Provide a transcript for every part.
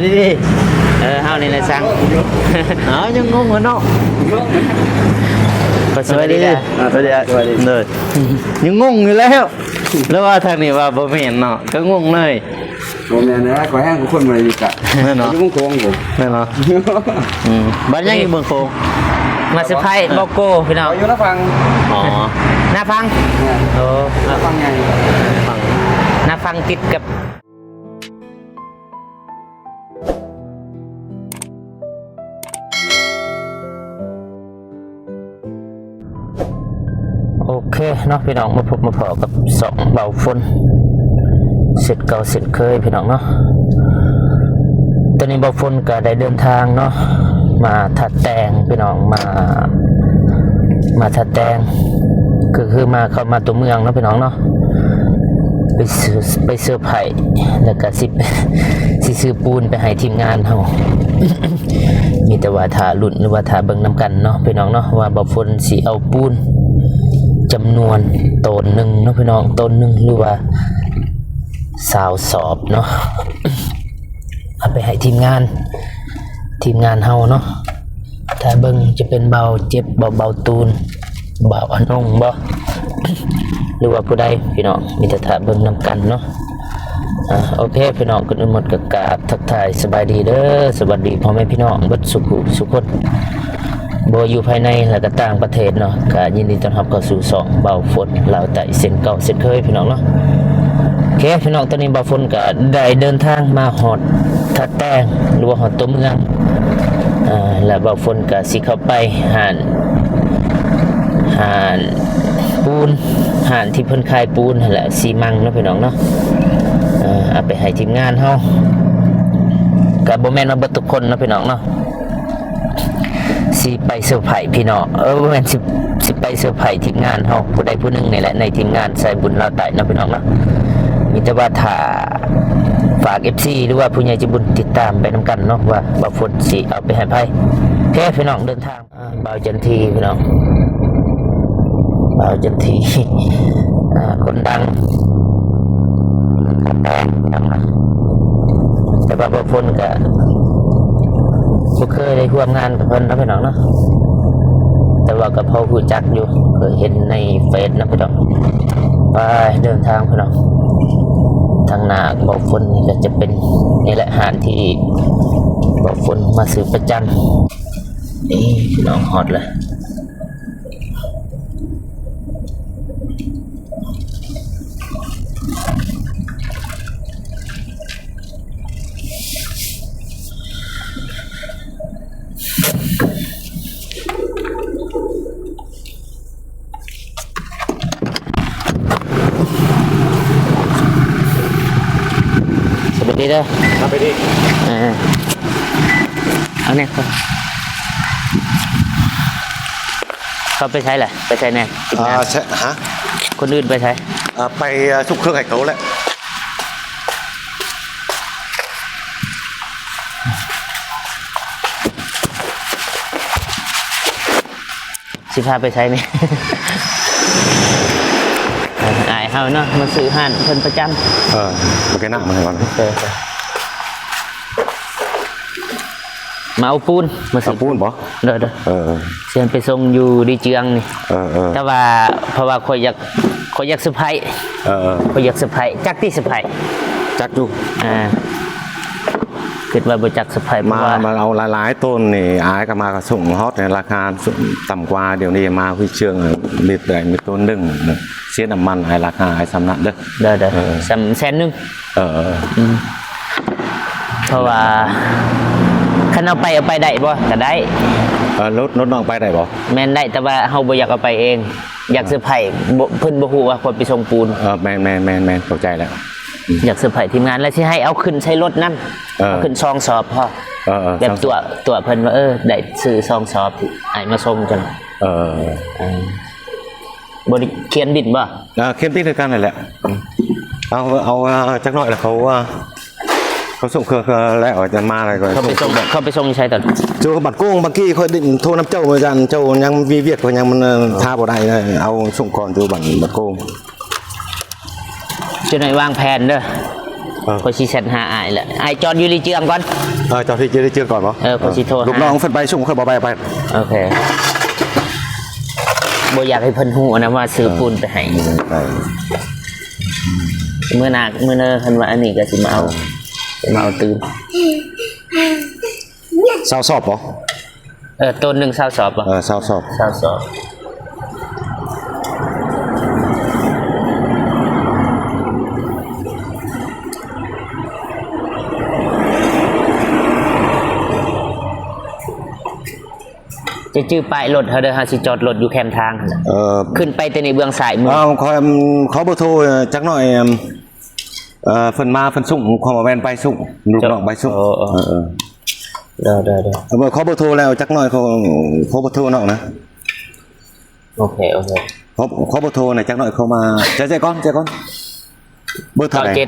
ดิเฮานี่แหละสั่งเอายังงงเหรอเนาะสวัสดีสวัสดีเลยยังงงอยู่แล้วแล้วว่าทางนี้ว่าบ่แม่นเนาะก็งงเลยผมเนี่ยนะขอแห้งของคนมาดีกะแน่นอนยุ่งโค้งผมแน่นอนบ้านยังอยู่เมืองโค้งมาเซอร์ไพรส์บอกโก้พี่น้องอยู่หน้าฟังอ๋อหน้าฟังโอ้หน้าฟังไงหน้าฟังติดกับโอเคเนาะพี่น้องมาพบมาพอกับสองเบาฝนเสร็จเก่าเสร็จเคยพี่น้องเนาะตอนนี้เบาฝนก็ได้เดินทางเนาะมาถัดแต่งพี่น้องมาถัดแต่งคือมาเข้ามาตัวเมืองเนาะพี่น้องเนาะไปเสื้อไผ่แล้วก็สิซื้อปูนไปให้ทีมงานเขามีแต่ว่าถ่าลุ่นหรือว่าถ่าเบิ่งน้ำกันเนาะพี่น้องเนาะว่าเบาฝนสิเอาปูนจำนวนตนหนึ่งเนาะพี่น้องตนหนึ่งหรือว่า20 สอบเนาะเอาไปให้ทีมงานเฮาเนาะถ้าเบิ่งจะเป็นเบาเจ็บเบาตูนเบาอนงบ่หรือว่าผู้ใดพี่น้องมีแต่ถ้าเบิ่งนำกันเนาะโอเคพี่น้องกันหมดกับกราบทักทายสบายดีเด้อสวัสดีพ่อแม่พี่น้องบัดสุขคนบ่อยู่ภายในและก็ต่างประเทศเนาะก็ยินดีต้อนรับเข้าสู่ช่องเบาฝนลาวใต้เส้นเก่าเส้นเคยพี่น้องเนาะโอเคพี่น้องตอนนี้เบาฝนก็ได้เดินทางมาฮอดทัดแตงหรือว่าฮอดตัวเมืองแล้วเบาฝนก็สิเข้าไปหานปูนหานที่เพิ่นขายปูนนั่นแหละซีมังเนาะพี่น้องเนาะเอาไปให้ทีมงานเฮาก็บ่แม่นว่าเบิดทุกคนเนาะพี่น้องเนาะสิไปเซอร์ไพรส์พี่น้องบ่แม่นสิไปเซอร์ไพรส์ทีมงานเฮาผู้ใดผู้หนึงนี่แหละในทีมงานสายบุญลาวใต้เนาะพี่น้องเนาะมีแต่ว่าถ้าฝาก FC หรือว่าผู้ใหญ่ใจบุญติดตามไปนำกันเนาะว่าบ่ฝนสิเอาไปให้ไผโอเคพี่น้องเดินทางบ่าวจันทีพี่น้องบ่าวจันทีคนดังแต่ว่าบ่ฝนก็บ่เคยได้ร่วมงานกับเพิ่นนะพี่น้องเนาะแต่ว่าก็พอรู้จักอยู่เคยเห็นในเฟซนะพี่น้องไปเดินทางพี่น้องทางหน้าบ่ฝนนี่ก็จะเป็นนี่แหละหานที่บ่ฝนมาซื้อประจำนี่พี่น้องฮอดเลยดีเด้อมาไปดิเอาเนี่ยเขาไปใช้แหละไปใช้แน่ใช่ฮะคนอื่นไปใช้ไปสุกเครื่องไข่เขาแหละสิพาไปใช้ไหมอายเฮาเนาะมาซื้อห่านเพิ่นประจำโอเคนะมาให้ก่อนมาเอาปูนมาซื้อปูนบ่เด้อเชิญไปส่งอยู่ดีเจืองนี่แต่ว่าเพราะว่าคอยอยากเซอร์ไพรส์คอยอยากเซอร์ไพรส์จักที่เซอร์ไพรส์จักอยู่คิดว่าบ่จักเซอร์ไพรส์มาเอาหลายๆต้นนี่อายก็มาก็ส่งฮอตในราคาต่ำกว่าเดี๋ยวนี้มาคุยเชิงมีแต่มีต้นหนึ่งเสียน้ำมันให้ราคาให้สำนักเด้อ100,000เพราะว่าคันเอาไปได้บ่ก็ได้รถน้องไปได้บ่แม่นได้แต่ว่าเฮาบ่อยากเอาไปเองอยากเซอร์ไพรส์เพิ่นบ่ฮู้ว่าคนไปส่งปูนแม่นเข้าใจแล้วอยากเซอร์ไพรส์ทีมงานแล้วสิให้เอาขึ้นใช้รถนำเอาขึ้น2 สอบพอแบบตัวเพิ่นว่าได้ซื้อ2 สอบให้มาส่งจังบ่ได้เขียนบินบ่เขียนบินคือกันนั่นแหละเอาจักหน่อยแล้วเขาส่งเครื่องแล้วจะมาอะไรก่อนเขาไปส่งใช้ตอนเจ้าบัตรกุ้งบางกี้เขาโทรน้ำเจ้าเหมือนกันเจ้ายังวีเวียดเขายังมันท่าบ่ได้เลยเอาส่งก่อนเจ้าบัตรกุ้งจะไหนวางแผนเด้อ พอสิเซ็นหาอายแหละอายจอดอยู่รีเจืองก่อน เจ้าที่จะได้เจอก่อนบ่ พอสิโทรหา ลูกน้องเพิ่นไปส่งค่อยบ่ไป โอเคบ่อยากให้เพิ่นฮู้นะว่าซื้อปูนไปให้เมื่อเนอเพิ่นว่าอันนี้ก็สิมาเอาตื่น เศร้าสอบบ่ ต้นหนึง20สอบบ่ เศร้าสอบ 20สอบจะจื้อป้ายรถเฮาเด้อเฮาสิจอดรถอยู่แคมทางหั่นน่ะขึ้นไปแต่ในเบื้องซ้ายมือ ขอเบอร์โทรจักหน่อยเพิ่นมาเพิ่นส่งขอมาแม่นไปส่งลูกน้องไปส่งได้ขอเบอร์โทรแล้วจักหน่อยขอเบอร์โทรน้องนะ โอเคขอเบอร์โทรหน่อยจักหน่อยเขามาใจก่อนเบอร์เท่าไหร่07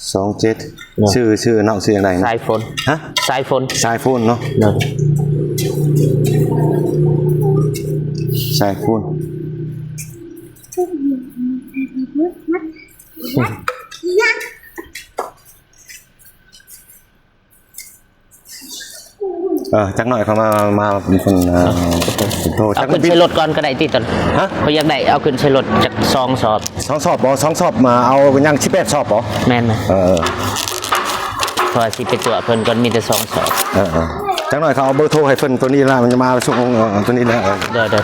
30 ชื่อน้องชื่ออย่างไรนะ สายฝน ฮะ สายฝน สายโฟนเนาะสายโฟนจักหน่อยเขามาเป็นคนโทรจัก ขึ้นใช้รถก่อนก็ได้ติตอนฮะเขาอยากได้เอาขึ้นใช้รถจาก2 สอบ 2 สอบบ่2 สอบมาเอายัง18 สอบบ่แม่นไหมพอสิไปตัวเพิ่นก่อนมีแต่2 สอบจักหน่อยเขาเอาเบอร์โทรให้เพิ่นตัวนี้ละมันจะมาส่งตัวนี้แล้วได้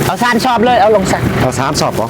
เอา3 สอบเลยเอาลง3 เอา3 สอบบ่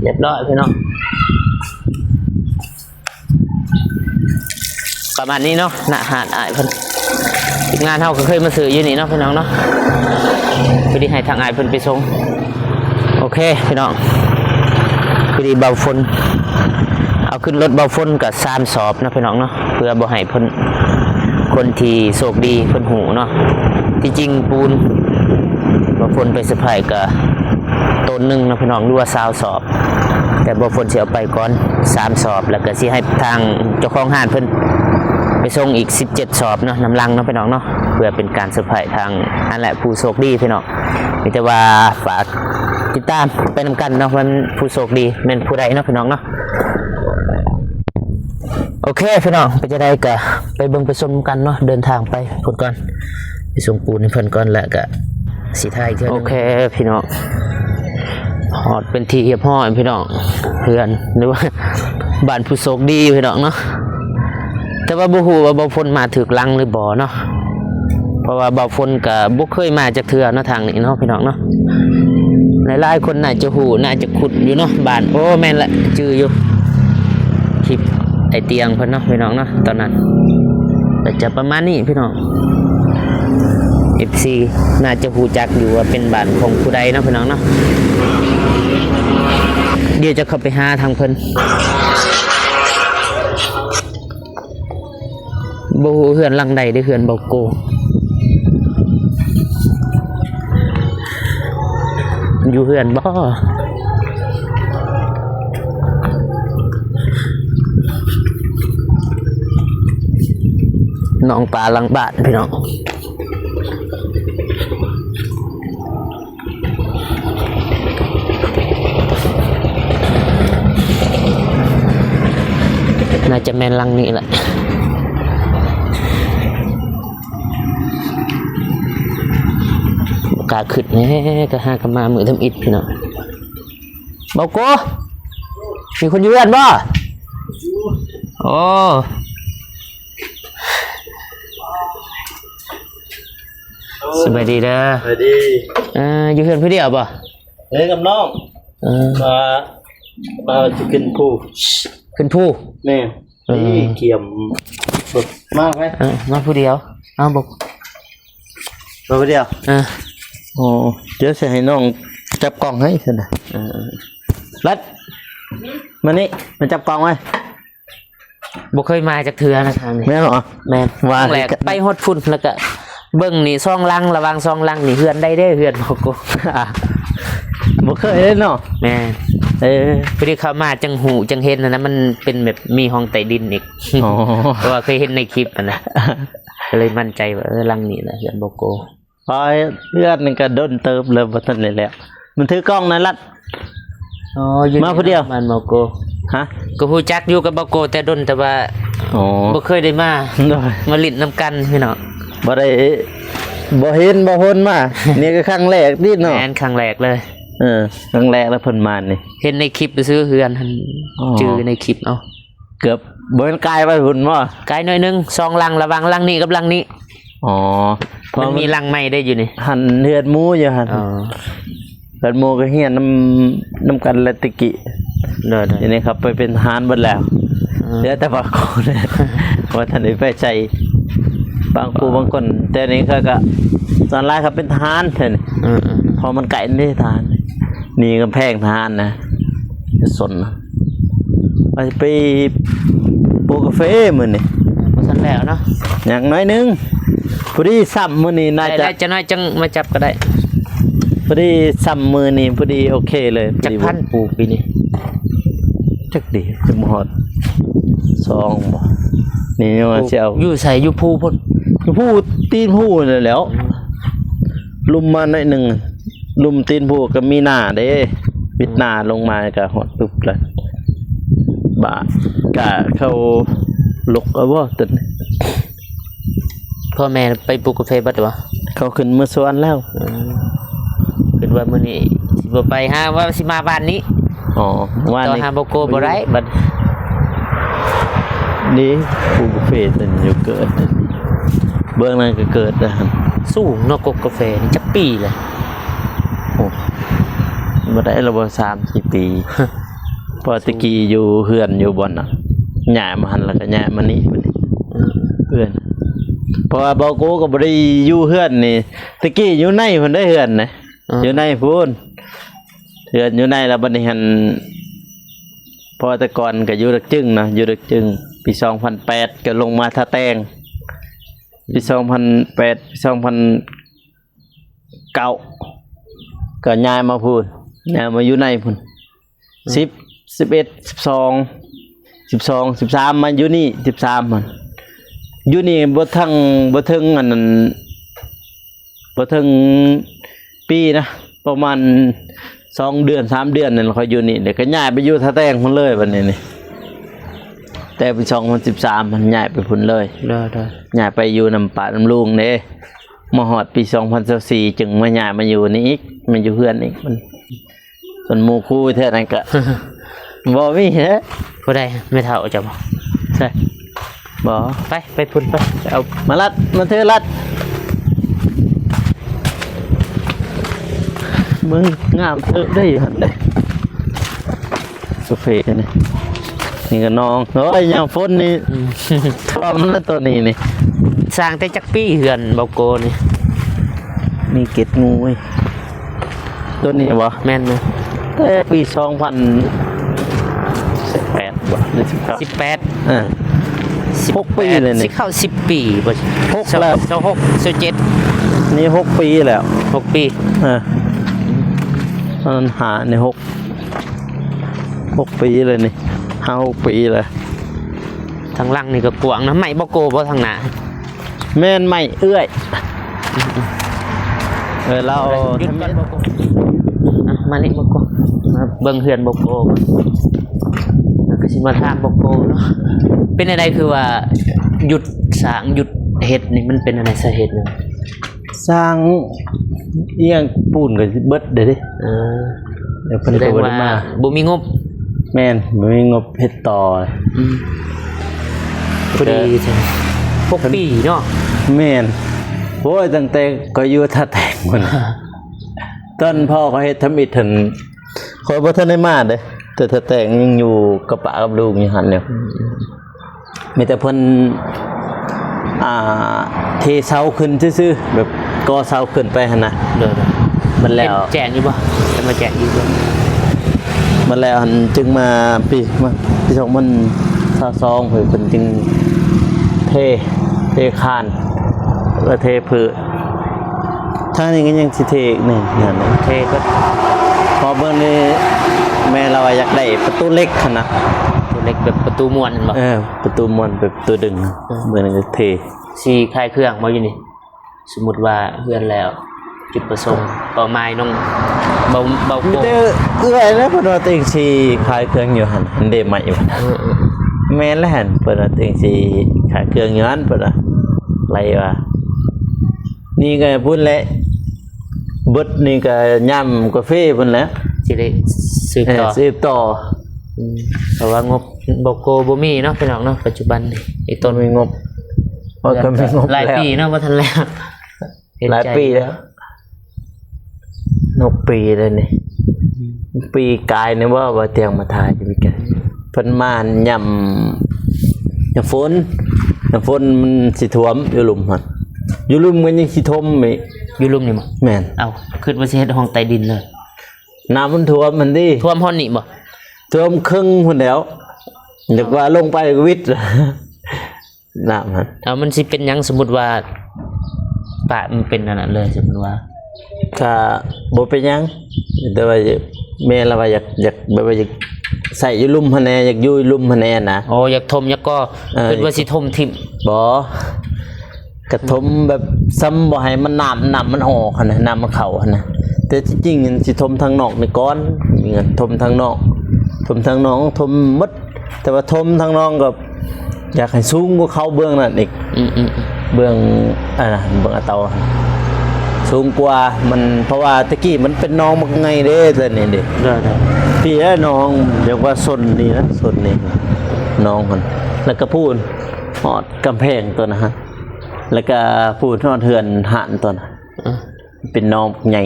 เรียบร้อยพี่น้องประมาณนี้เนาะหน้าหาดอายเพิ่นทีมงานเฮาก็เคยมาซื้ออยู่นี่เนาะพี่น้องเนาะพอดีให้ทางอายเพิ่นไปส่งโอเคพี่น้องพอดีเบาฝนเอาขึ้นรถเบาฝนกับ3 สอบนะพี่น้องเนาะเพื่อบ่ให้เพิ่นคนที่โชคดีเพิ่นหูเนาะที่จริงปูนเบาฝนไปสะพายกับต้นหนึ่งนะพี่น้องหรือว่า20 สอบแต่บ่ฝนสิเอาไปก่อน3 สอบแล้วก็สิให้ทางเจ้าของห้านเพิ่นไปส่งอีก17 สอบเนาะน้ำลังเนาะพี่น้องเนาะเพื่อเป็นการเซอร์ไพรส์ทางนั่นแหละผู้โชคดีพี่น้องมีแต่ว่าฝากติดตามไปนำกันเนาะมันผู้โชคดีแม่นผู้ใดเนาะพี่น้องเนาะโอเคพี่น้องไปจะได้ก็ไปเบิ่งไปชมกันเนาะเดินทางไปพุ่นก่อนไปส่งปูนให้เพิ่นก่อนแล้วก็สิถ่ายอีกเทื่อนึงโอเคพี่น้องหอดเป็นที่เรียบร้อยพี่น้องเพื่อนหรือว่าบ้านผู้โชคดีพี่น้องเนาะแต่ว่าบ่ฮู้ว่าบ่พ้นมาถึกลังหรือบ่เนาะ เพราะว่าบ่าวฝนก็บ่เคยมาจากเทื่อเนาะทางนี้เนาะพี่น้องเนาะหลายๆคนน่าจะฮู้น่าจะขุดอยู่เนาะบ้านโอ้แม่นละจื้ออยู่คลิปไอเตียงเพิ่นเนาะพี่น้องเนาะตอนนั้นก็จะประมาณนี้พี่น้อง FC น่าจะฮู้จักอยู่ว่าเป็นบ้านของผู้ใดเนาะพี่น้องเนาะเดี๋ยวจะเข้าไปหาทางเพิ่นบ่ฮู้เฮือนหลังใดได้เฮือนบ่โกอยู่เฮือนบ่น้องปลาหลังบ้านพี่น้องน่าจะแม่นหลังนี้แหละกาขึ้นแน่ก็หากันมามือทำอิดพี่น้องเบาโกมีคนอยู่กันบ่โอ้สบายดีเด้อ สวัสดี อยู่เพื่อนพี่เดียวบ่ เฮ้ยกับน้องมาจะขึ้นผู้ ขึ้นผู้ แม่นี่เกี่ยมสดมากไหม มาผู้เดียวเอาบอก มาเดียวโอ้เดี๋ยวจะให้น้องจับกล้องให้สินะรัดมานี่มาจับกล้องไว้ บ่เคยมาจากเทือนะทางนี้ แม่หรอ แม่น ว่า แรกไปฮอดฝุ่นแล้วก็เบิ่งนี่ซองลังระวังซองลังนี่เฮือนได้เด้อเฮือนบ่กู บ่เคยเล่นเนาะ แม่พอดีเข้ามาจังหูจังเห็นนะมันเป็นแบบมีห้องใต้ดินอีก อ๋อ เพราะว่าเคยเห็นในคลิปนะก็เลยมั่นใจว่าลังนี่แหละเฮือนบ่โก พอเลือดนึงก็ด้นเติบเลยบ่ทันเลยแล้วมันถือกล้องนะรัด อ๋ออยู่ มาผู้เดียว มันบ่โก ฮะ ก็ฮู้จักอยู่กับบ่โกแต่ดนแต่ว่า อ๋อ บ่เคยได้มา โดย มาลิ้นน้ำกันพี่น้อง บ่ได้บ่เห็นบ่พ้นมา นี่ก็ครั้งแรกนี่เนาะ แม่นครั้งแรกเลย ครั้งแรกแล้วเพิ่นมานี่ เห็นในคลิปไปซื้อเฮือนหั่น อ๋อ จื้อในคลิปเอา เกือบบ่เห็นกายไปพุ่นบ่ ไกลหน่อยนึงซองลังระวังลังนี้กับลังนี้ อ๋อ มันมีลังใหม่ได้อยู่นี่ หันเฮือดหมูอยู่หั่น อ๋อ เฮือดหมูก็เฮียนน้ำกันละตะกี้ เด้อ ทีนี้ครับไปเป็นทหารเบิดแล้วเหลือแต่บางคนเนี่ยว่าท่านได้ไปใจบางครูบางคนแต่นี้ก็ตอนแรกครับเป็นทหารเท่านี้ พอมันไก่นี่ทหารนี่กำแพงทหารนะจะสนนะไปปลูกกาแฟมื้อนี่ ซั่นแล้วเนาะ อย่างน้อยนึงพอดีซ้ำมื้อนี้น่า ได้ จะ แล้วจะน้อยจังมาจับก็ได้ พอดีซ้ำมื้อนี้พอดีโอเคเลย จักพันปลูกปีนี้ จักดีจะหมด2บ่นี่ว่าสิเอา อยู่ใส่อยู่ภูพุ่น ผู้ตีนผู้นั่นแหล้วลุมมาหน่อยหนึงลุมตีนผู้ก็มีหน้าเด้ปิดหน้าลงมาก็หดปึ๊บเลยบาดกะเขาลุกเอาบ่ตึน พ่อแม่ไปปลูกกาแฟบัดวะ เขาขึ้นมือสวนแล้ว คิดว่ามื้อนี้สิบ่ไปหาว่าสิมาบ้านนี้ อ๋อว่า ต่อ นี่ หาบ่โกบ่ได้บัด นี่ผู้บุฟเฟ่ต์นั่นอยู่เกิดเบื้องนั้นก็เกิดนะ สูงเนาะกกกาแฟนี่จักปีเลย โอ้บ่ได้ระบ่3-4 ปีพอตะกี้อยู่เฮือนอยู่บ่อนน่ะย้ายมาหั่นแล้วก็ย้ายมานี่บัดนี้เฮือนเพราะว่าบ่โกก็บ่ได้อยู่เฮือนนี่ตะกี้อยู่ในเพิ่นได้เฮือนนะอยู่ในพูนเฮือนอยู่ในแล้วบัดนี้หั่นพอแต่ก่อนก็อยู่ดักจึงนะอยู่ดักจึงปี2008ก็ลงมาท่าแตงปี2008 2009ก็ย้ายมาพูนย้ายมาอยู่ในพูน10 11 12 13มาอยู่นี่13มันอยู่นี่บ่ถึงอันนั้นบ่ถึงปีนะประมาณ2 เดือน 3 เดือนนั่นค่อยอยู่นี่เดี๋ยวก็ย้ายไปอยู่ท่าแตงพุ่นเลยบัดนี้นี่แต่ปี2013มันย้ายไปพุ่นเลย เด้อ ย้ายไปอยู่นำป่าน้ำลุงเด้มาฮอดปี2024จึงมาย้ายมาอยู่นี่อีกมาอยู่เพื่อนอีกมันส่วนหมู่คู่แท้นั้นก็ บ่มีเด้ ผู้ใดไม่เท่าจะบ่ ใช่บ่ ไปพุ่นไปเอา มาลัดมาเธอลัด มึงงามเออได้อยู่หั่นเด้โซเฟนี่นี่ก็น้องโอ้ยยามฝนนี่พร้อมแล้วตัวนี้นี่ สร้างแต่จักปีเฮือนเบาโกนี่ มีเกล็ดงูเว้ยตัวนี้บ่ แม่นนะ แต่ปี2018บ่หรือ19 18 อ่า 6 ปีเลยนี่ สิเข้า10 ปีบ่ 6แล้ว 26 27 นี่6 ปีแล้ว 6 ปี ตอนนั้นหาใน6 ปีเลยนี่5-6 ปีเลย ทางหลังนี่ก็กวางนะไม่บ่โกบ่ทางหน้า แม่นไม่เอื้อยเรา หยุดก่อนบ่โกอ่ะมานี่บ่โกมาเบิ่งเฮือนบ่โกแล้วก็สิมาถามบ่โกเนาะเป็นอะไรคือว่าหยุดสร้างหยุดเฮ็ดนี่มันเป็นอะไรสาเหตุหนึง สร้างเอียงปูนก็สิเบิดเด้ดิ เดี๋ยวเพิ่น แสด ก็ ง บ่ ว่า ได้มา บ่มีงบ แม่นบ่มีงบเฮ็ดต่อ พอดีใช่6 ปีเนาะ แม่นโอ้ยตั้งแต่ก็อยู่ท่าแต่งพุ่นตอนพ่อเขาเฮ็ดทำอิฐหั่นข่อยบ่ทันได้มาเด้แต่ท่าแต่งยังอยู่กับป้ากับลูกอยู่หั่นแล้วมีแต่เพิ่นเทเสาขึ้นซื่อๆแบบก่อเสาขึ้นไปหั่นน่ะ เด้อ มันแล้ว แจกอยู่บ่จะมาแจกอยู่บ่ มันแล้วหั่นจึงมาปี2022เพิ่นจึงเทคานแล้วเทพื้นถ้านี่ก็ยังสิเทอีกหนึ่งนั่นแหละ เทก็ พอเบิ่งนี่แม่เราอยากได้ประตูเล็กขนาด ตัวเล็กแบบประตูม้วนนั่นบ่ ประตูมวนแบบตัวดึงเบิ่งนี่ก็เท สีคลายเครื่องบ่อยู่นี่สมมุติว่าเฮือนแล้ว จุดประสงค์เป้าหมายน้องเบา มี โก แต่เอื้อยแล้วเพิ่นว่าตัวเองสิขายเครื่องอยู่หั่นมันได้ใหม่อยู่แม่นแล้วหั่นเพิ่นว่าตัวเองสิขายเครื่องอยู่หั่นเพิ่นว่าไรว่านี่ก็พูดแหละเบิดนี่ก็ย่ำกาแฟเพิ่นแหละ สิได้สืบต่อ สืบต่อ เพราะว่างบบ่โกบ่มีเนาะพี่น้องเนาะปัจจุบันนี่ไอ้ต้น มีงบก็มีงบ หลาย แล้ว ปีเนาะบ่ทันแล้ว หลายปีแล้วนกปีเลยนี่ปีกายนี่ว่าเตียงมาทายจะมีกันเพิ่นมายำฝนมันสิท่วมอยู่หลุมหั่นอยู่หลุมมันยังสิท่วมอีก อยู่ลุ่มนี่บ่ แม่น เอ้าคิดว่าสิเฮ็ดห้องใต้ดินเลย น้ำมันท่วมมันดิ ท่วมห้องนี่บ่ ท่วมครึ่งพุ่นแล้วนึกว่าลงไปก็วิทย์ น้ำหั่น เอามันสิเป็นหยังสมมุติว่าปะมันเป็นอันนั้นเลยสมมุติว่า ก็บ่เป็นหยังแต่ว่าแม่เราว่าอยากแบบว่าอยากใส่อยู่ลุ่มหั่นแน่อยากอยู่ลุ่มหั่นแน่นะ โอ้อยากทมอยากก็คิดว่าสิทมทิ่ม บ่กระทมแบบซ้ำบ่ให้มันน้ำมันออกหั่นน่ะน้ำมันเข้าหั่นน่ะแต่ที่จริงมันสิทมทางนอกนี่ก่อนมีเงินทมทางนอกทมทางนอกทมหมดแต่ว่าทมทางนอกก็อยากให้สูงกว่าเขาเบื้องนั่นอีก เบื้องเบื้องอะเตาสูงกว่ามันเพราะว่าตะกี้มันเป็นน้องมันไงเด้แต่นี่ดิ ได้ พี่น้องเรียกว่าสนนี่นะสนนี่น้องมันแล้วก็พูดหอดกำแพงตัวนะฮะแล้วก็พูดหอดเถือนหันตัวนะเป็นน้องใหญ่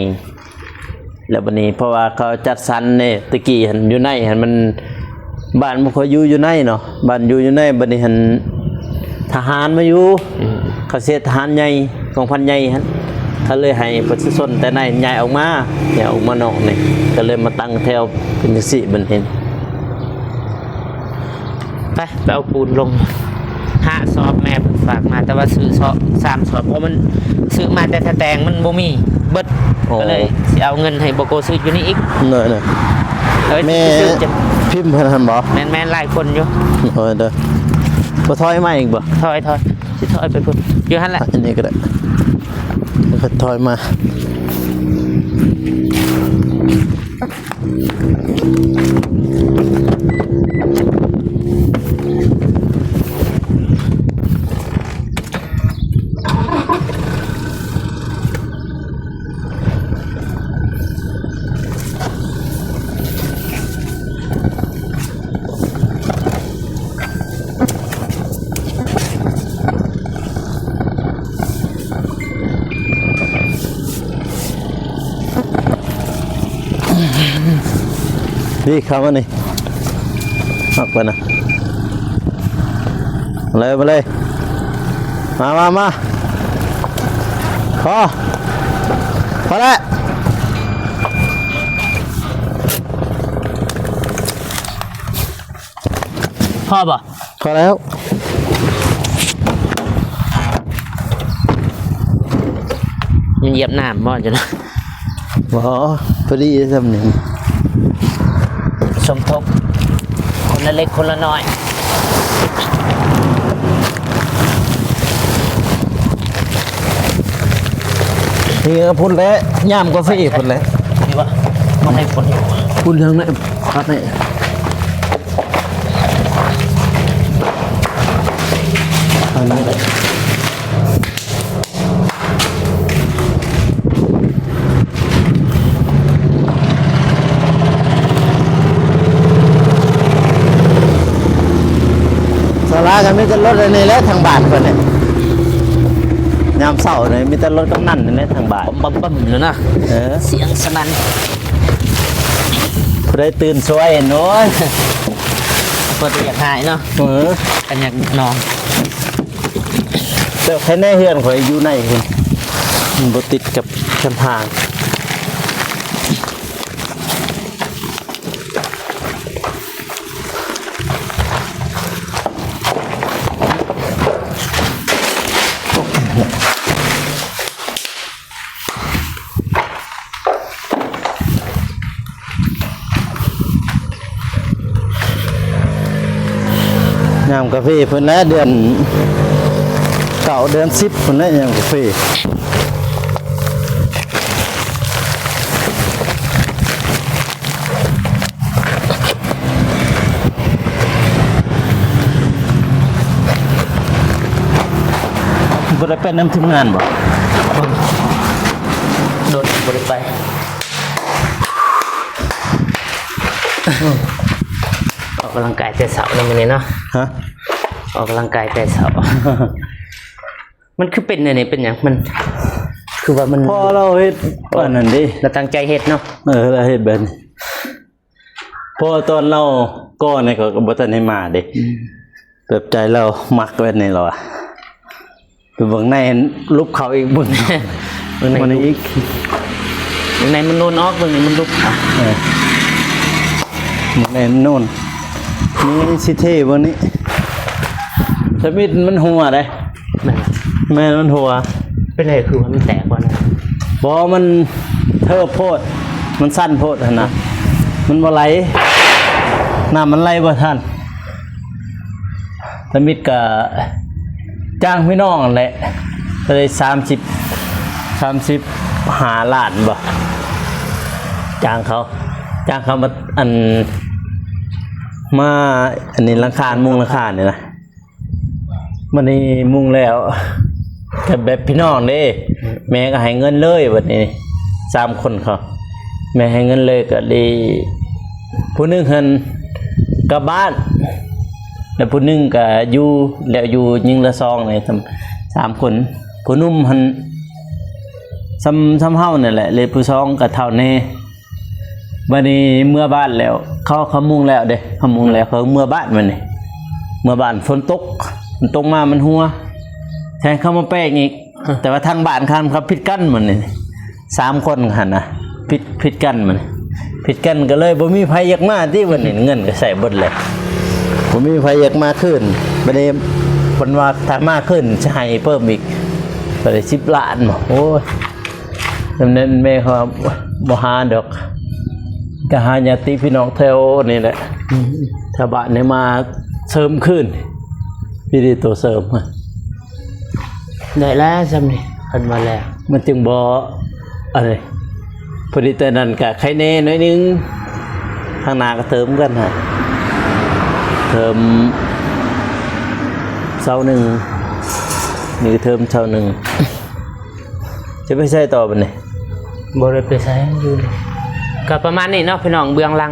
แล้วบัดนี้เพราะว่าเขาจัดสรรเนี่ยตะกี้หันอยู่ในหันมันบ้านมันเขาอยู่ในเนาะบ้านอยู่ในบัดนี้หันทหารมาอยู่เขาเสียทหารใหญ่กองพันใหญ่ฮะเขาเลยให้ประชาชนแต่ในใหญ่ออกมานอกนี่ก็เลยมาตั้งแถวเป็นจังซี่บัดเห็น ไปเอาปูนลง5 ซอบแม่เพิ่นฝากมาแต่ว่าซื้อซอบ3 ซอบเพราะมันซื้อมาแต่แตงมันบ่มีเบิดก็เลยสิเอาเงินให้บ่โกซื้ออยู่นี่อีก เนอะ เอ้ย แม่ ซื้อจะ พิมพ์เพิ่นหั่นบ่ แม่นหลายคนอยู่ โอ้ยเด้อบ่ถอยมาอีกบ่ ถอยสิถอยไปพุ่นอยู่หั่นแหละ อันนี้ก็ได้แล้วก็ถอยมา นี่เข้ามานี่ออกไปนะมาเลยมาพอแล้วพ่อบ่ พอแล้ว ยังเหยียบน้ำบ่จ้ะนะ พอดีสำเนียง สมทบคนละเล็กคนละน้อย นี่ก็พุ่นแล้วย่ามกาแฟพุ่นแล้ว นี่วะมันให้ฝน พุ่นทางไหนครับนี่ทางนี้เลยสารากันมีแต่รถอะไรนี่แหละทางบ้านเพิ่นเนี่ยยามเช้าเนี่ยมีแต่รถกำนันนี่แหละทางบ้าน บั่มเลยนะ เสียงสนั่น ผู้ใดตื่นสวยเนาะ เปิดอยากหายเนาะกันอยากนอน แต่แค่ในเฮือนข่อยอยู่ในคุณมันบ่ติดกับกำแพงยามกาแฟเพิ่นนะเดือน9 เดือน 10เพิ่นนะยามกาแฟบ่ได้เป็นน้ำทีมงานบ่ โดดบริไปออกกำลังกายแต่เสาร์นี่เนาะ ฮะ ออกกำลังกายแต่เสาร์ มันคือเป็นเนี่ยเป็นอย่างมันคือว่ามัน พอเราเฮ็ดอันนั้นดิ เราตั้งใจเฮ็ดเนาะ เราเฮ็ดแบบนี้พอตอนเราก่อนนี่ก็บ่ทันให้มาเด้แบบใจเรามักไว้ในเราอะไปเบิ่งในเห็นรูปเขาอีกเบิ่ง มันอีก ในมันโนนออกเบิ่งนี่มันลุก มันในโน่นนี่สิเท่บ่นี้สมิธมันหัวได้ นั่น แม่มันหัว เป็นไรคือว่ามันแตกว่านะ บ่มันเทิบโพดมันสั้นโพดหั่นน่ะมันบ่ไหลน้ำมันไหลบ่ทันสมิธก็จ้างพี่น้องนั่นแหละก็เลย35 ล้านบ่จ้างเขามาอันนี้หลังคามุงหลังคาเนี่ยนะมันนี่มุงแล้วกับแบบพี่น้องเด้แม่ก็ให้เงินเลยบัดนี้3 คนเขาแม่ให้เงินเลยก็ดีผู้หนึงเพิ่นกลับบ้านแล้วผู้หนึงก็อยู่แล้วอยู่ยิงละซองนี่3 คนผู้หนุ่มเพิ่นซ้ำเฮานั่นแหละเลยผู้ซองก็เท่าแน่บัดนี้เมื่อบ้านแล้วเขามุงแล้วเด้เขามุงแล้วเขาเมื่อบ้านมันนี่เมื่อบ้านฝนตกมามันหัวแทนเข้ามาแป้งอีกแต่ว่าทางบ้านคันครับผิดกั้นมันนี่3 คนหั่นน่ะผิดกั้นมันผิดกั้นก็เลยบ่มีไผอยากมาที่วันนี้เงินก็ใส่เบิดเลยบ่มีไผอยากมาขึ้นบัดนี้เพิ่นว่าถ้ามาขึ้นจะให้เพิ่มอีกก็ได้10 ล้านบ่โอ้ยจำนั้นแม่เขาบ่หาดอกก็หาญาติพี่น้องแถวนี่แหละชาวบ้านนี่มาเสริมขึ้นพี่ดีตัวเสริม ได้แล้วซ้ำนี่เพิ่นมาแล้ว มันจึงบ่อะไรพอดีแต่นั้นก็ใครแน่น้อยนึงข้างหน้าก็เติมกันฮะเติมเสาหนึ่งนี่ก็เติมเสาหนึ่งจะไปใช้ต่อบัดนี้ บ่ได้ไปใช้อยู่ก็ประมาณนี้เนาะพี่น้องเบื้องหลัง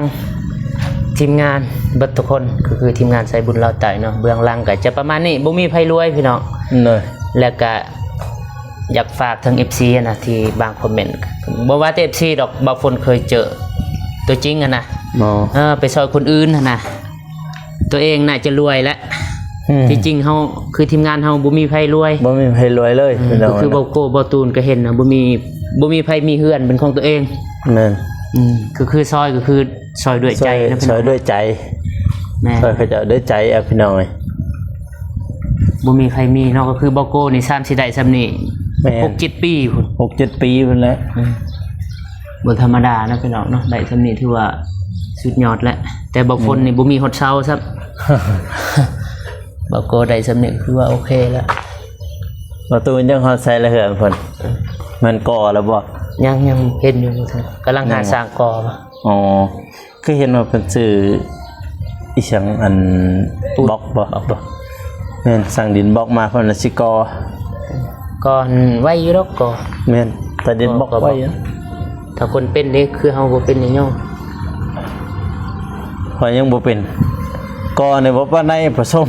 ทีมงานเบิดทุกคนก็คือทีมงานใส่บุญเราไต่เนาะเบื้องหลังก็จะประมาณนี้บ่มีไผรวยพี่น้อง เลย แล้วก็อยากฝากถึง FC นะที่บางคอมเมนต์บ่ว่าแต่ FC ดอกบางคนเคยเจอ ตัวจริงอะนะ บ่ ไปซอยคนอื่นอะนะตัวเองน่าจะรวยแล้วที่จริงเฮาคือทีมงานเฮาบ่มีไผรวย บ่มีใครรวยเลยพี่น้อง ก็คือเบาโก้เบาตูนก็เห็นนะบ่มีไผมีเฮือนเป็นของตัวเอง นั่น คือซอยก็คือซอยด้วยใจนะพี่ ซ น้ อ อย ง ด้วยใจ แม่ ซอยเขาเจะด้วยใจอ่ะพี่น้องเอ้ย บ่มีใครมีเนาะก็คือเบาโก้นี่3สิได้ซำนี้ แม่น 6-7 ปีพุ่น 6-7 ปีพุ่นแล้ว บ่ธรรมดานะพี่น้องเนาะได้ซำนี้ถือว่าสุดยอดแล้วแต่บางคนนี่บ่มีฮอดเช้าซับ เบาโก้ได้ซำนี้คือว่าโอเคแล้ว ประตูยังฮอดใส่ละเหือนเพิ่นมันก่อแล้วบ่ ยังเห็นอยู่ท่านกำลังหาสร้างกอมา อ๋อคือเห็นว่าเพิ่นซื้ออีหยังอันบล็อกบ่ บอกบ่ แม่นสั่งดินบล็อกมาเพิ่นน่ะสิก่อ ก่อนไว้อยู่ดอกก่อ แม่นแต่ดินบล็อกไว้อะ ถ้าคนเป็นนี่คือเฮาบ่เป็นนี่ย่อ พอยังบ่เป็นก่อนี่บ่ปานใดผสม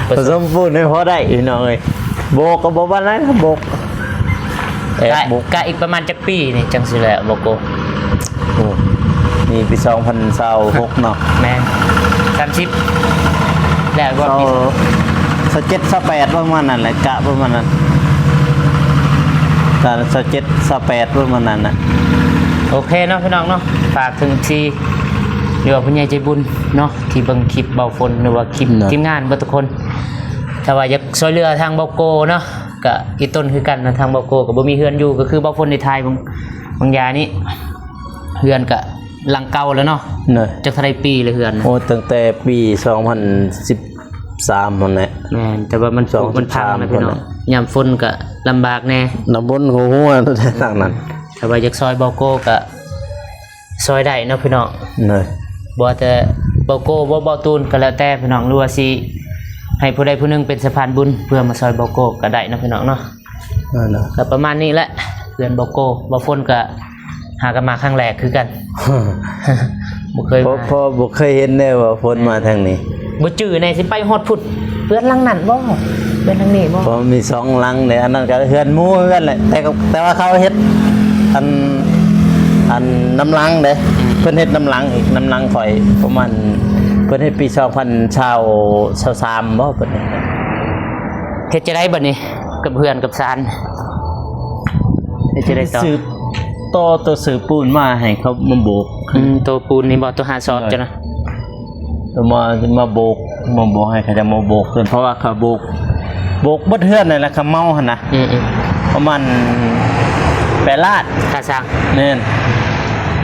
ผสมปูนให้พอได้พี่น้องเอ้ยโบกก็บ่ปานใดนะโบก กะอีกประมาณจักปีนี่จังสิแหละบ่โก โอ้นี่ปี2026เนาะ แม่น30แล้วก็ปี 27 28ประมาณนั้นแหละกะประมาณนั้นกะ27 28ประมาณนั้นน่ะ โอเคเนาะพี่น้องเนาะฝากถึงที่หรือว่าผู้ใหญ่ใจบุญเนาะที่เบิ่งคลิปเบาฝนหรือว่าคลิปทีมงานเบ่ทุกคนถ้าว่าอยากช่วยเหลือทางเบาโกเนาะก็อีต้นคือกันนะทางเบาโกก็บ่มีเฮือนอยู่ก็คือเบาฝนในไทยบางยานี่เฮือนก็หลังเก่าแล้วเนาะ เนอะ จักเท่าใดปีเลยเฮือน โอ้ตั้งแต่ปี2013นั่นแหละ แม่นแต่ว่ามันผุมันพังนะพี่น้องยามฝนก็ลำบากแน่ น้ำบนหัวตัวทางนั้น ถ้าว่าอยากซอยเบาโกก็ซอยได้เนาะพี่น้อง เนอะ บ่แต่เบาโกบ่เบาตูนก็แล้วแต่พี่น้องหรือว่าสิให้ผู้ใดผู้หนึงเป็นสะพานบุญเพื่อมาซอยเบาโกก็ได้เนาะพี่น้องเนาะ นั่นน่ะ ก็ประมาณนี้แหละเพื่อนเบาโกเบาฝนก็หากันมาครั้งแรกคือกัน บ่เคย เพราะ มา เพราะบ่เคยเห็นแน่ว่าฝนมาทางนี้ บ่จื้อแน่สิไปฮอดพุดเพื่อนหลังนั้นบ่เพื่อนหลังนี้บ่ เพราะมี2หลังเนี่ยอันนั้นก็เฮือนหมู่เหมือนกันแหละแต่ว่าเขาเฮ็ดอันน้ำลังเด้เพิ่นเฮ็ดน้ำลังอีกน้ำลังข่อยประมาณเพิ่นเฮ็ดปี2023บ่เพิ่นเฮ็ด เฮ็ดจะได้บัดนี้กับเพื่อนกับซานเฮ็ดจะได้ต่อ ซื้อตัวซื้อปูนมาให้เขามาโบก ตัวปูนนี่บ่ตัวหาซอบจ้ะนะ ตัวมาโบกให้เขาจะมาโบกเพิ่นเพราะว่าเขาโบกเบิดเฮือนนั่นแหละเขาเมาหั่นน่ะ ประมาณ8 ลาด ค่าสร้าง แม่น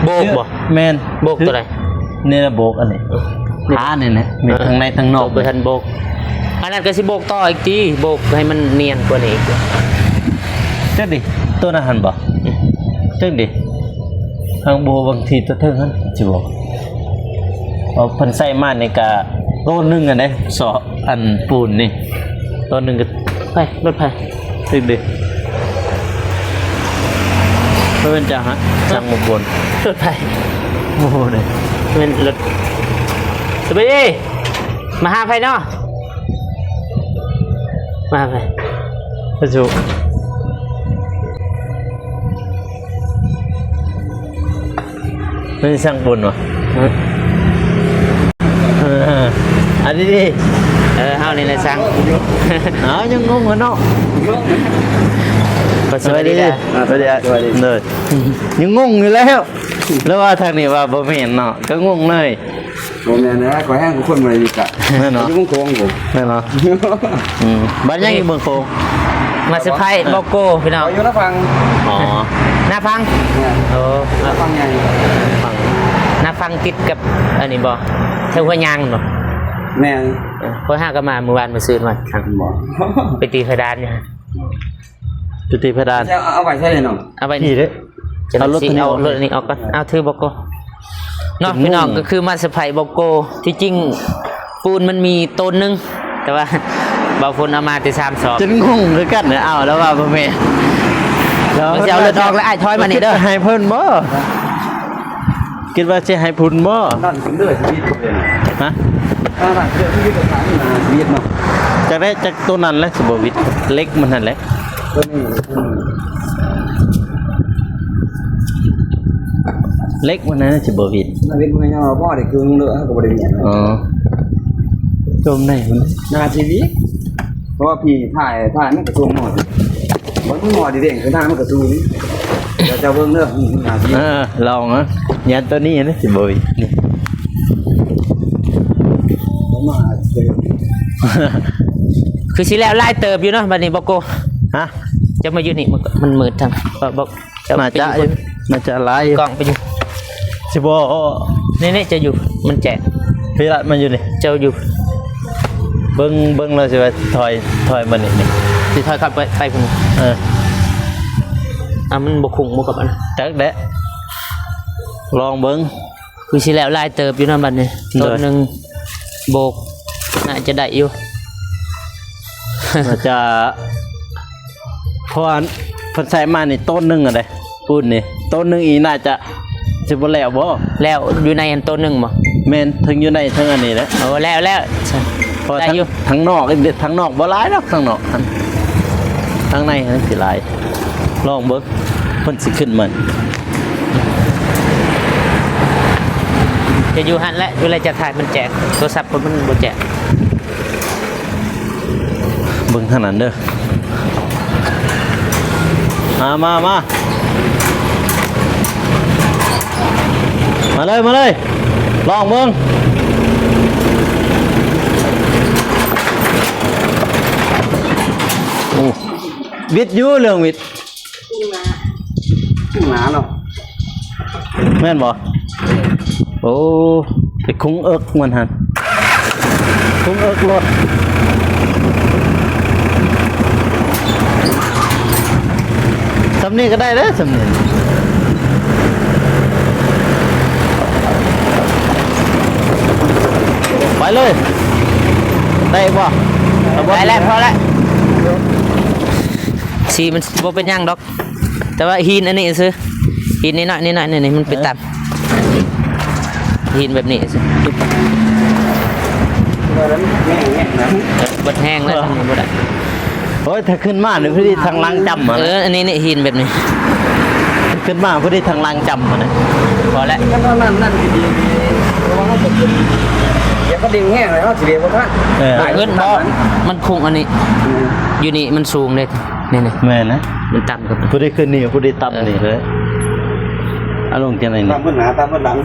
โบกบ่ แม่น โบกตัวใด นี่นะโบกอันนี้ขานี่นะมีทั้งในทั้งนอก บ่ทันโบกอันนั้นก็สิโบกต่ออีกทีโบกให้มันเนียนกว่านี้อีก จักดิตัวนั้นหันบ่จักดิทางโบบางทีตัวเทิงหันสิบ่เอาเพิ่นใส่มานี่ก็โลนึงอันเด้สออันปูนนี่ตัวนึงก็ ไปรถไป จักดิเพิ่นจะฮะจังบ่บน รถไป โอ้เด้ เป็นรถสวัสดีมาหาไผเนาะมาหาไผ พระจุไม่ช่างบนวะอันนี้ดิ เฮานี่แหละสั่ง เอายังงงเหรอเนาะ สวัสดีจ้ะ สวัสดีเลยยังงงอยู่แล้วแล้วว่าทางนี้ว่าบ่แม่นเนาะก็งงเลย โมเมนต์นะขอแห้งกูคนมาเลยดีกะ แม่นเนาะ ยุ่งโค้งผม แม่นเนาะบ้านยังอยู่เมืองโคง มาเซอร์ไพรส์โลโก้พี่น้อง เอาอยู่นะฟัง อ๋อ หน้าฟัง เนี่ย โอ้ นะฟังไง ฟัง หน้าฟังติดกับอันนี้บ่เท่าหัวยางบ่ แม่ เพราะห้าก็มาเมื่อวานมาซื้อมาครับ บอก ไปตีเพดานอยู่ฮะ จุติเพดาน จะเอาไปใช่เลยน้อง เอาไป พี่เด้ เอารถเอารถอันนี้ออกก่อนเอาถือบอกโก้เนาะพี่น้องก็คือมาเซอร์ไพรส์บอกโก้ที่จริงปูนมันมีต้นนึงแต่ว่าบางคนเอามาแต่3 ศอก จนงงคือกันเนี่ยเอาแล้วว่าบ่แม่น มันจะเอารถออกแล้วไอ้ถอยมานี่เด้อ ให้เพิ่นบ่คิดว่าสิให้พุ่นบ่ นั่นถึงเลือดชีวิตเลย ฮะ นั่นเลือดชีวิตตัวขานี่นะชีวิตเนาะ จากได้จากตัวนั้นแหละสิบ่วิทย์เล็กมันนั่นแหละ ตัวนี้ เล็กมันนะจะบ่ผิด มันเป็นไม่ยอมพ่อเด็กคือเลือก็บริเวณ อ๋อจมได้มัน นาทีนี้เพราะว่าพี่ถ่ายมันกระตุ้งหมดมันหมดดีเด่งคือถ่ายมันกระตุ้งเดี๋ยวจะเบิ่งเรื่องนาที ลองอ่ะยันตัวนี้นะสิบ่ผิดนี่ มาเจอ คือสิแล้วไล่เติบอยู่เนาะบัดนี้บ่โก ฮะ จะมาอยู่นี่มันมืดทางบอกจะ น่า ไป จะ อยู่ น่าจะหลาย กล้องไปอยู่ สิบ่ นี่จะอยู่มันแจก พี่รัดมันอยู่นี่ เจ้าอยู่ เบิ่งแล้วสิว่าถอยมันนี่ สิถอยกลับไปพุ่น มันบ่คุ้งบ่กับอัน จักแดะลองเบิ่ง คือสิแล้วไล่เติบอยู่เนาะบัดนี้ เด้ ต้ อ นหนึงโบกน่าจะได้อยู่ น่าจะเพราะว่าเพิ่นใส่มานี่ต้นหนึงอะเด้พูดนี่ต้นหนึงอีน่าจะสิบ่แล้วบ่ แล้วอยู่ในอันต้นหนึงบ่ แม่นทั้งอยู่ในทั้งอันนี้แหละ โอ้แล้ว เพราะ ได้ ทั้ง อยู่ ทั้งนอกทั้งนอกบ่หลายดอกทั้งนอกทั้งในทั้งสิหลายลองเบิ่งเพิ่นสิขึ้นมัน จะอยู่หันและเวลาจะถ่ายมันแจกโทรศัพท์คนมันบ่แจก เบิ่งทางนั้นเด้อมาเลยลองเบิ่งโอ้วิทย์อยู่เรื่องวิทย์ หนาเนาะ แม่นบ่โอ้ไปคุ้งเอิกมันหั่นคุ้งเอิกรถสำนี้ก็ได้เด้อสำนี้ไปเลยได้บ่ได้แล้วพอแล้วสีมันบ่เป็นหยังดอก แต่ว่าหินอันนี้ซื้อหินนิดหน่อยนี่มันเป็นตามหินแบบนี้ซื้อ แล้วแง่นะ บดแห้งแล้วทำบ่ได้ โอ้ยถ้าขึ้นมาเนี่ยพอดีทางลังจำอ่ะ อันนี้นี่หินแบบนี้ ขึ้นมาพอดีทางลังจำอ่ะนะ พอแล้ว ก็นั่นดีเพราะว่าเขาเป็นเดี๋ยวก็ดึงแง่เลยเขาเสียเพราะท่าน เงินบ่มันคงอันนี้ อยู่นี่มันสูงเลยนี่ แม่นะ มันต่ำกับ พอดีขึ้นนี่พอดีต่ำนี่เลยอารมณ์จังไหน ตา นี่ มเพื่อนหนาตามเพื่อนหลัง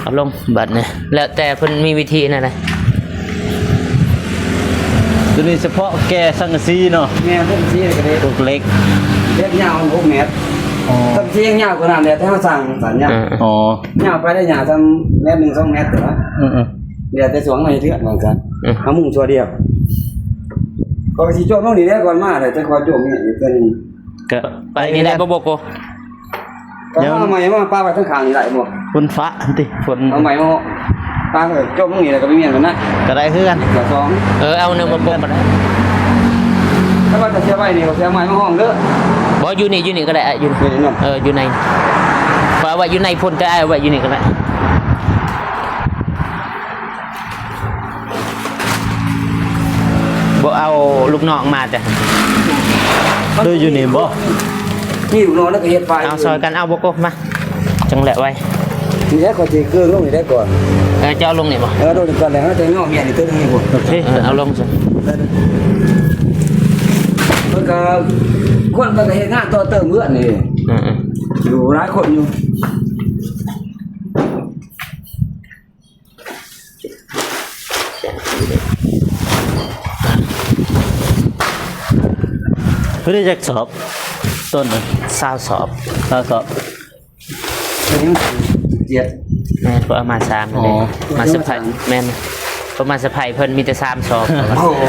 เอาลงบัตรเนี่ยแล้วแต่เพิ่นมีวิธีนั่นแหละ ตัวนี้เฉพาะแกสังกะสีเนาะ แง่เพื่อนชี้กันเลย ลูกเล็ก เล็กยาว6 เมตรต้องชี้ยาวกว่านั้นแต่ถ้าเขาสั่งสัญญา อ๋อย าวไปได้ยาวทำ1 2 เมตรแต่ว่า อือ เดี๋ยวแต่สวงในเถื่อนเหมือนกันเอามุ่งชัวเดียวก็ไปชี้โจ้น้องนี่ได้ก่อนมาเลยแต่คอยโจ้เนี่ยอยู่ตัวนึง ก็ ไปนี่ได้บ่โก ก็เอาใหม่มาป้าไปทั้งขางนี่ได้บ่ ฝนฟ้าติฝน เอาใหม่มาป้าโจ้น้องนี่แล้วก็ไปเมียนกันนะ ก็ได้คือกัน เดี๋ยวสอง เอาหนึงบ่โกมาได้ ถ้าว่าจะเสียไว้นี่ก็เสียใหม่มาห้องเด้อ บ่อยู่นี่ก็ได้อยู่ นี่เนาะ อยู่ในเพราะว่าอยู่ในพ่นก็เอาไว้อยู่นี่ก็ได้บ่เอาลูกน้องมาแต่ ดูอยู่นี่บ่ นี่อยู่นอนแล้วก็เฮ็ดไฟ เอาซอยกันเอาบ่โกมาจังแหละไว้ นี่แหละก็สิเครื่องลงนี่ได้ก่อน จะเอาลงนี่บ่ โดนก่อนแล้วจะงอเมียนี่ตัวนึงนี่บ่ โอเค เอาลงซะ มันก็คนมันก็เฮ็ดงานต่อเติมเอื้อนนี่ อยู่หลายคนอยู่ พอดีจักสอบต้นน่ะ ซาวสอบ ถ้าสอบ อันนี้เจ็ด แม่นเอามา3นั่นเองมาสะพายแม่นประมาณสะพายเพิ่นมีแต่3สอบ โอ้โห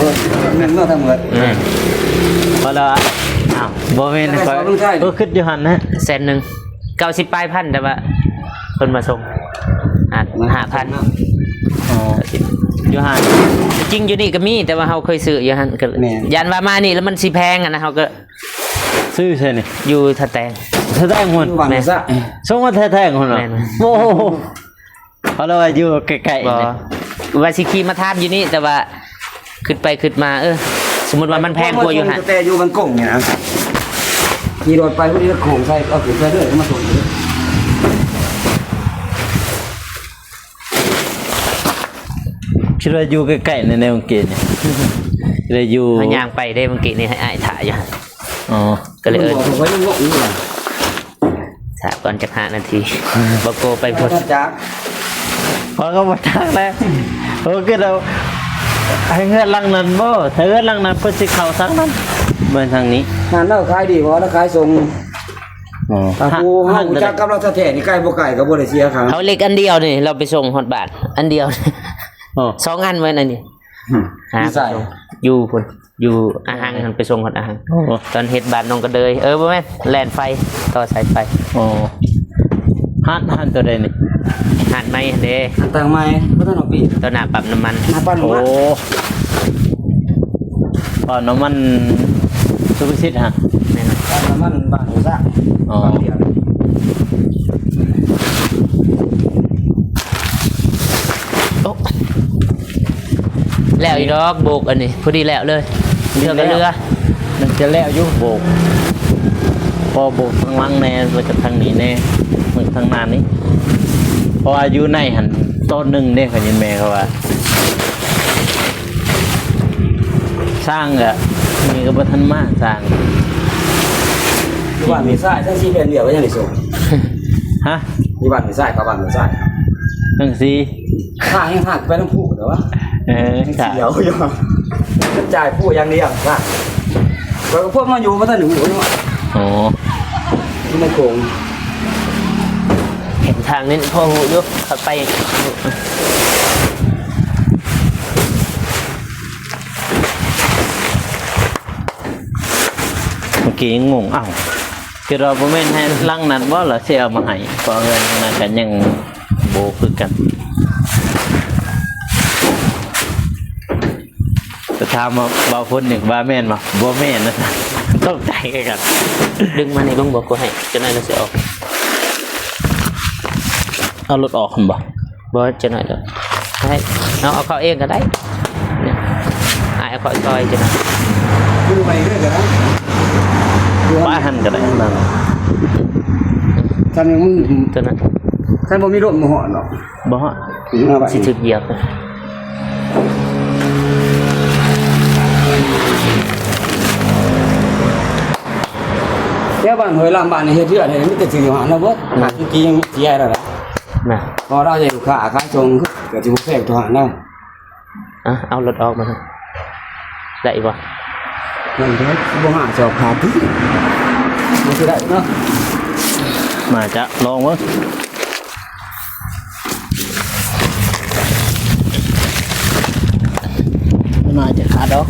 เงินเมื่อทั้งหมด พอแล้วอ้าวบ่แม่น แต่ ค่อย สอบลูกชาย ขึ้นอยู่หั่นนะ 100,000 90ปลายพันแต่ว่าเพิ่นมาส่ง5,000 อ๋ออยู่หั่น จริงอยู่นี่ก็มีแต่ว่าเฮาเคยซื้ออยู่หั่นก็ยันว่ามานี่แล้วมันสิแพงอ่ะนะเฮาก็ ซื้อใช่นี่ อยู่ทะแตง แท้ๆหุ่น อยู่บ้านซะ ส่งมาแท้ๆหุ่นเหรอ แม่น โอ้โหเพราะเราอยู่ใกล้ๆ บ่ นี่ ว่าสิขี่มาทามอยู่นี่แต่ว่าขึ้นไปขึ้นมาสมมุติว่ามันแพงกว่าอยู่หั่น แต่อยู่บ้านกงเนี่ยนะ ขี่รถไปพอดีก็โค้งใส่เอาขึ้นไปเรื่อยก็มาส่งเลย คิดว่าอยู่ใกล้ๆในแนวเกณฑ์เนี่ยเลยอยู่ เขาย่างไปได้เมื่อกี้นี่ให้อ้ายถ่ายอยู่ อ๋อ ก็เลยเอิ้น ผมไว้ยังงงอยู่เลย ถามก่อนจัก5 นาทีบ่โกไป พ พุ่ อน จัก พอก็มาทักแล้วโอ้คือเราให้เฮือนหลังนั้นบ่ถ้าเฮือนหลังนั้นเพิ่นสิเข้าทางนั้นเบิ่ทางนี้ งานเราขายดีเพราะเราขายส่ง อ๋อ ถ้ากูห้องจักกับเราแท้ๆนี่ใกล้บ่ไกลก็บ่ได้เสียครับ เขาเล็กอันเดียวนี่เราไปส่งฮอดบ้านอันเดียว อ๋อ 2 อันไว้นั่นนี่หาไปส่งอยู่พุ่นอยู่อาหารหันไปส่งฮอดอาหาร โอ้ ตอนเฮ็ดบ้านน้องก็เดยบ่แม่นแล่นไฟต่อสายไฟ โอ้หันตัวใดนี่ หาดไม้เด้ ต่างไม้บ่ทันเอาปี ตัวหน้าปั๊มน้ำมัน หน้าปั้น โอ้ มา อ๋อน้ำมันสุภาษิตฮะ แม่น น้ำมันบ้านหัวซะ อ๋อ บ้านเดียว โอ้แล้วอีดอกโบกอันนี้พอดีแล้วเลยเรือกับเรือ มันจะแล้วอยู่โบกพอโบกทางหลังแน่มาจากทางนี้แน่มึงทางหน้านี้เพราะว่าอยู่ในหันต้นหนึงเนี่ยเขายินแม่เขาว่า สร้างอะมีก็บ่ทันมากสร้าง อยู่บ้านมีทรายทั้ง4เป็นเดียวก็ยังได้ส่ง ฮะ อยู่บ้านมีทรายกับบ้านมีทราย จังซี ทางยังหักไปน้ำผู้เด้อวะ ค่ะ เดี๋ยวอยู่กระจายผู้อย่างเดียวว่าแล้วก็พวกมาอยู่บ่ทันได้หูเนาะ โอ้ ที่มันโกง เห็นทางนี้พ่อหูอยู่ขับไป เมื่อกี้งงอ้าวคือเราบ่แม่นให้ลังนั้นบ่ล่ะสิเอามาให้ก็เงินนั่นกันยังโบคือกันจะถามว่าบ่าวคนหนึ่งว่าแม่นบ่แม่นนะตกใจกัน ดึงมาในเบิ่งบอกกูให้จะหน่อยเราสิออก เอารถออกหั่นบ่ บ่จะหน่อยเด้อให้เอาเข้าเองก็ได้เนี่ยเอาเข้าซอยจะหน่อย ดูไปเรื่อยกันนะ ป้าหันก็ได้นั่น ท่านยังมึง ตัวนั้น ท่านบ่มีรถมาหอดหรอก บ่ฮะ ถึงเอาไป สิถึกเหยียบ เดี๋ยวบ้านเฮยลามบ้านนี่เฮ็ดเรือนนี่มีแต่สิอยู่หาแล้วเบิดหาจริงๆเสียแล้วล่ะ น่ะ พอเราจะอยู่ขาขายทรงก็สิบ่แพงตัวหาแล้ว เอารถออกมาได้บ่ นั่นเด้อบ่หาจอบขาดที่มันสิได้เนาะ มาจะลองมั้งน่าจะขาดดอก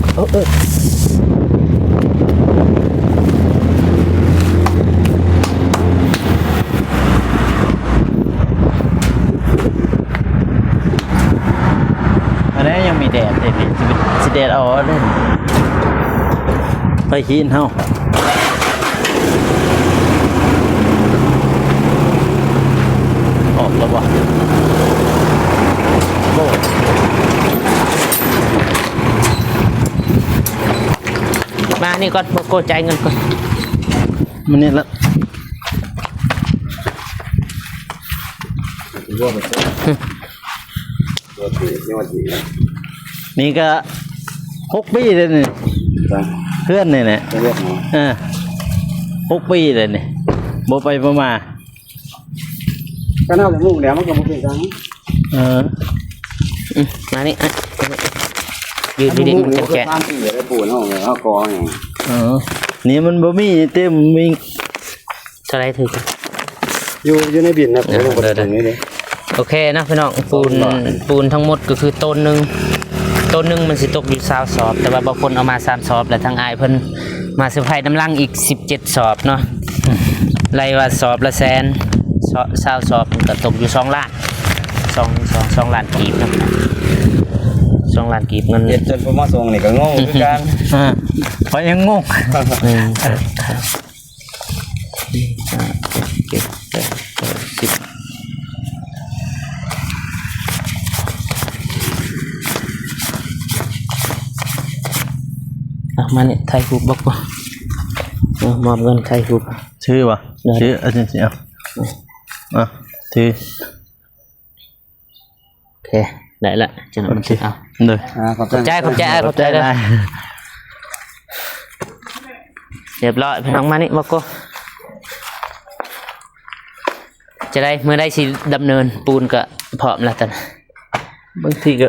อันนี้ยังมีแดดเลยนี่สิแดดเอาเล่นไปขี้นเฮาออกแล้วบ่โอ้ มานี่ก่อนโกจ่ายเงินก่อน มันนี่ละ บ่ไปตัวที่นี่ว่าที่ นี่ก็6 ปีเลยนี่ จ้ะ เพื่อนนี่แหละ จะเรียกหมอ 6 ปีเลยนี่บ่ไปบ่มา ก็น่าจะลูกแล้วมันก็บ่เป็นจัง มานี่ยืนดีๆมันจะแกะ ทางที่ได้ปูนเฮาเฮากอหยัง นี่มันบ่มีเต็มมี เท่าไรถึง อยู่ในบินนะผมบ่ได้ตรงนี้เลย โอเคนะพี่น้องปูนทั้งหมดก็คือต้นหนึ่งมันสิตกอยู่20 สอบแต่ว่าบางคนเอามา3 สอบแล้วทางอายเพิ่นมาเซอร์ไพรส์น้ำลังอีก17 สอบเนาะไล่ว่าสอบละแสน20 สอบมันก็ตกอยู่2 ล้าน2 ล้านกีบนะ2 ล้านกีบเงิน เฮ็ดจนผมมาส่งนี่ก็งงคือกัน เพราะยังงง มาเนี่ยไทยรูปบอกว่า มอบเงินใครฮู้ ชื่อบ่ ได้ ชื่ออาจารย์สิเอาชื่อ โอเคได้ละจัง โอเค เอา เลย ขอบ ขอบใจขอบใจขอบใจเด้อเรียบร้อยพี่น้องมานี่บอกกูจะได้เมื่อได้สิดำเนินปูนก็พร้อมแล้วตอน บางทีก็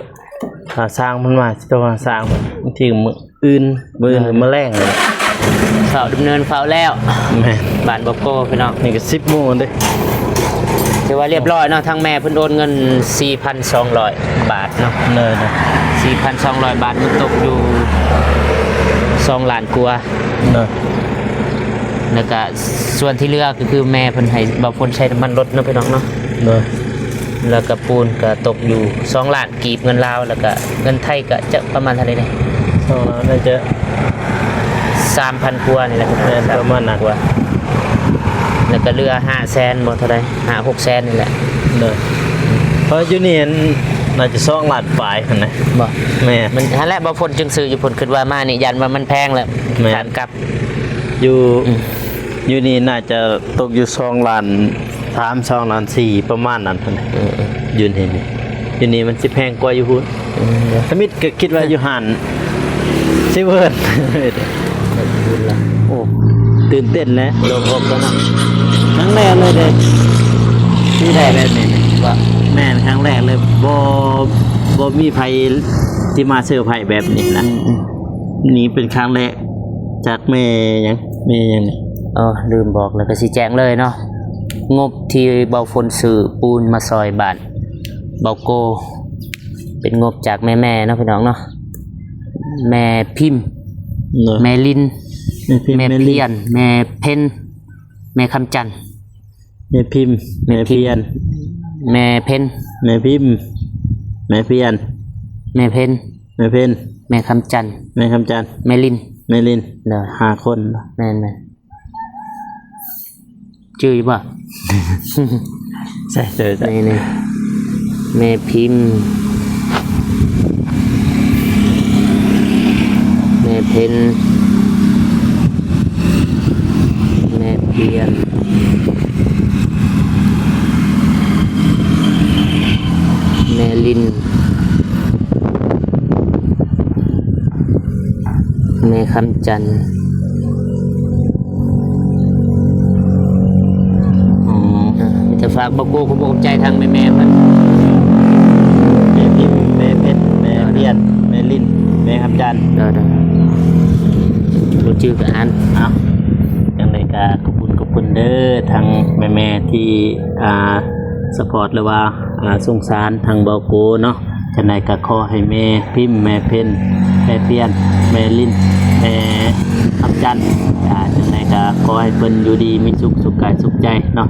หาสร้างมันมาสิต้องหาสร้างมันบางทีก็มื้ออื่นมื้อมื้อแรงเลย เฝ้าดำเนินเฝ้าแล้ว แม่น บ้านบอกโก้พี่น้อง นี่ก็10โมงเด้ ถือว่าเรียบร้อยเนาะทางแม่เพิ่นโอนเงิน 4,200 บาทเนาะ เลย 4,200 บาทมันตกอยู่2ล้านกว่า เลย แล้วก็ส่วนที่เหลือก็คือแม่เพิ่นให้บ่าวฝนใช้น้ำมันรถเนาะพี่น้องเนาะ เลย แล้วก็ปูนก็ตกอยู่2ล้านกีบเงินลาวแล้วก็เงินไทยก็จะประมาณเท่าไหร่เนี่ย สองแล้วน่าจะ 3,000 กว่านี่แหละพี่น้อง แม่นประมาณนั้น กว่าแล้วก็เหลือ500,000บ่เท่าใด5-600,000นี่แหละ เลยเพราะอยู่นี่น่าจะ2ล้านปลายคั่นนะ บ่ แม่ มันนั่นแหละบ่าวฝนจึงซื้ออยู่ผลคิดว่ามานี่ยันว่ามันแพงแล้ว แม่ การกลับ อยู่อยู่นี่น่าจะตกอยู่2ล้าน3 2ล้าน4ประมาณนั้นคั่นนะยืนเห็นนี่อยู่นี่มันสิแพงกว่าอยู่พุ่นสมิธก็คิดว่าอยู่หันสิเวิร์น โอ้ตื่นเต้นแล้ว ลงอกแล้วเนาะ ครั้งแรกเลยเด้ที่ได้แบบนี้ ว่า แม่นครั้งแรกเลยบ่มีไผที่มาเซอร์ไพรส์แบบนี้นะนี่เป็นครั้งแรกจากแม่หยังนี่ ลืมบอกแล้วก็สิแจ้งเลยเนาะงบที่เบาฝนซื้อปูนมาซอยบ้านเบาโก เป็นงบจากแม่ๆเนาะพี่น้องเนาะแม่พิมพ์ เนอะ แม่ลิน แม่ แม่ พิมพ์ เพียนแม่เพ็ญแม่คำจันทร์ แม่พิมพ์แม่เพียน แม่เพ็ญ แม่พิมพ์แม่เพียน แม่เพ็ญ แม่เพน แม่คำจันทร์ แม่คำจันทร์ แม่ลิน แม่ลิน เด้อ 5 คน แม่นชื่ออยู่ป่ะ ใช่เจอ นี่แม่พิมพ์แม่เพ็ญแม่เพียนแม่ลินแม่คำจันทร์ มีแต่ฝากบอกโก้เขาบอกใจทางแม่ๆมัน แม่พิมพ์แม่เพนแม่เพียนแม่ลินแม่คำจันทร์ เด้อรู้ชื่อกับอัน เอาจังไดก็ขอบคุณเด้อทางแม่ๆที่สปอร์ตหรือว่าสงสารทางเบาโกเนาะจังไดก็ขอให้แม่พิมพ์แม่เพนแม่เพียนแม่ลินแม่คำจันทร์จังไดก็ขอให้เพิ่นอยู่ดีมีสุขสุขกายสุขใจเนาะ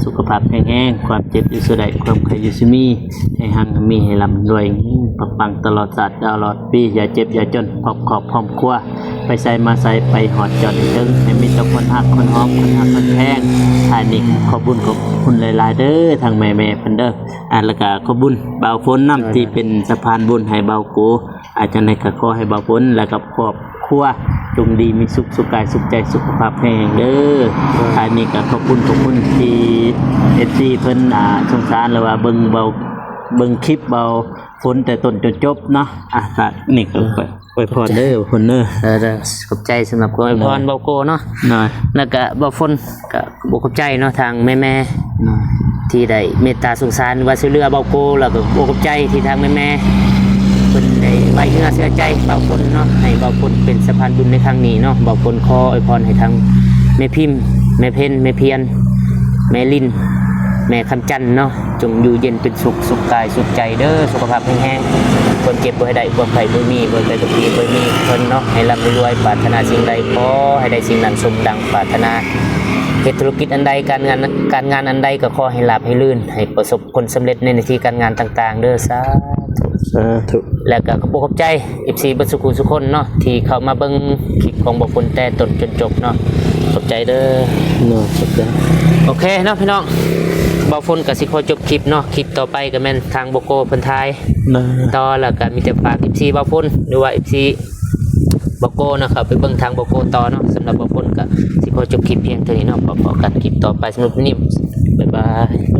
สุขภาพแข็งแรงความเจ็บอยู่สุดใดความไข้อยู่สิมีให้หังมีให้ลำรวยปังตลอดศาสตร์ตลอดปีอย่าเจ็บอย่าจนพร้อมครอบพร้อมครัวไปใส่มาใส่ไปหอดจอดถึงให้มีแต่คนหักคนหอมคนหักคนแพงทานิกขอบคุณหลายๆเด้อทางแม่ๆเพิ่นเด้อแล้วก็ขอบคุญเบาฝนนำที่เป็นสะพานบุญให้เบาโกอาจจะในก็ขอให้เบาฝนแล้วก็ครอบครัวจงดีมีสุขสุขกายสุขใจสุขภาพแข็งแรงเด้อทานิกก็ขอบคุณที่FC เพิ่นสงสารหรือว่าเบิ่งคลิปเบาฝนแต่ต้นจนจบเนาะก็นี่ก็ไปพรเด้อฝนเด้อ ขอบใจสำหรับขอพรบอกโก้เนาะ หน่อย แล้วก็บอกฝนก็บอกขอบใจเนาะทางแม่ๆที่ได้เมตตาสงสารว่าซื้อเรือบอกโก้แล้วก็บอกขอบใจที่ทางแม่ๆเพิ่นได้ไว้เนื้อเสียใจบอกฝนเนาะให้บอกฝนเป็นสะพานบุญในครั้งนี้เนาะบอกฝนขออวยพรให้ทางแม่พิมพ์แม่เพ็ญแม่เพียนแม่ลินแม่คำจันทร์เนาะจงอยู่เย็นเป็นสุขสุขกายสุขใจเด้อสุขภาพแข็งๆคนเจ็บบ่ให้ได้บ่ไข้บ่มีบ่ไปกับปีบ่มีเพิ่นเนาะให้ร่ำรวยปรารถนาสิ่งใดขอให้ได้สิ่งนั้นสมดังปรารถนาเฮ็ดธุรกิจอันใดการงานอันใดก็ขอให้ราบให้ลื่นให้ประสบผลสำเร็จในหน้าที่การงานต่างๆเด้อสาธุ แล้วก็ขอบใจ FC เบิดสุขุสุคนเนาะที่เข้ามาเบิ่งคลิปของบ่คนแต่ต้นจนจบเนาะขอบใจเด้อ เนาะสุดยอด โอเคเนาะพี่น้องบ่าวฝนก็สิขอจบคลิปเนาะคลิปต่อไปก็แม่นทางโบโกเพิ่นทาย นะ ต่อแล้วก็มีแต่ฝาก FC บ่าวฝนหรือว่า FC บโก้นะครับไปเบิ่งทางบโก้ต่อเนาะสำหรับบางคนก็สิขอจบคลิปเพียงเท่านี้เนาะพอกันคลิปต่อไปสำหรับวันนี้บ๊ายบาย